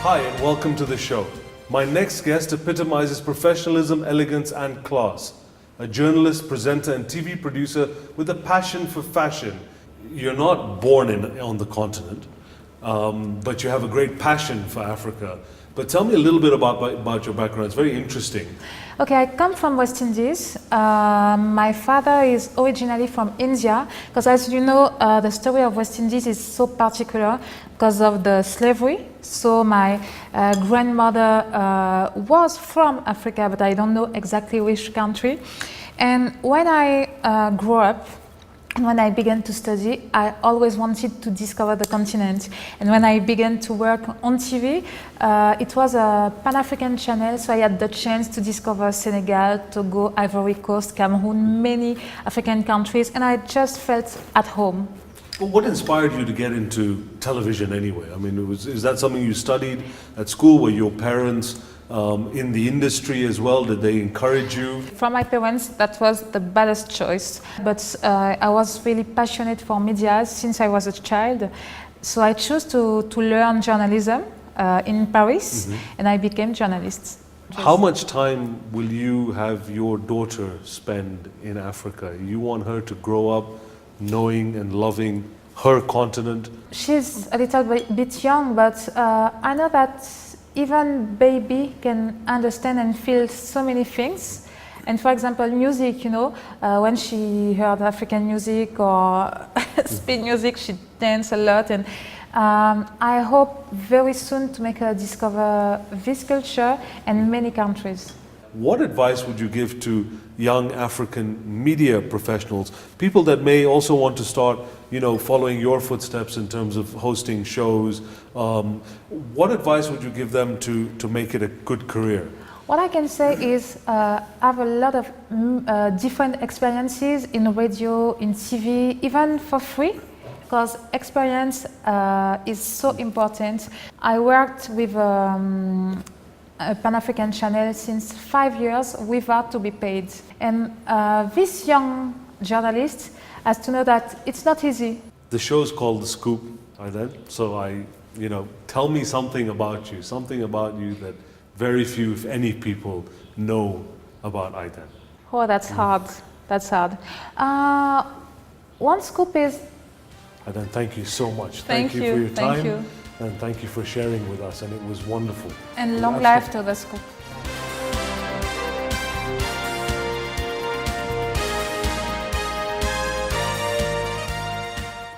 Hi and welcome to the show. My next guest epitomizes professionalism, elegance and class. A journalist, presenter and TV producer with a passion for fashion. You're not born on the continent, but you have a great passion for Africa. But tell me a little bit about your background. It's very interesting. Okay, I come from West Indies. My father is originally from India, because as you know, the story of West Indies is so particular because of the slavery. So my grandmother was from Africa, but I don't know exactly which country. And when I grew up, when I began to study, I always wanted to discover the continent. And when I began to work on TV, it was a Pan-African channel, so I had the chance to discover Senegal, Togo, Ivory Coast, Cameroon, many African countries, and I just felt at home. Well, what inspired you to get into television anyway? I mean, is that something you studied at school? Were your parents in the industry as well? Did they encourage you? From my parents, that was the baddest choice. But I was really passionate for media since I was a child. So I chose to learn journalism in Paris, and I became a journalist. How much time will you have your daughter spend in Africa? You want her to grow up knowing and loving her continent? She's a little bit young, but I know that even baby can understand and feel so many things. And for example, music, you know, when she heard African music or speed music, she danced a lot. And I hope very soon to make her discover this culture and many countries. What advice would you give to young African media professionals, people that may also want to start, you know, following your footsteps in terms of hosting shows? What advice would you give them to make it a good career? What I can say is I have a lot of different experiences in radio, in TV, even for free, because experience is so important. I worked with a Pan-African channel since 5 years without to be paid. And this young journalist has to know that it's not easy. The show's called The Scoop, Ayden. So tell me something about you that very few, if any, people know about Ayden. Oh, that's hard. That's hard. One scoop is... Ayden, thank you so much. Thank you for your time. Thank you. And thank you for sharing with us, and it was wonderful. And long life to The Scoop.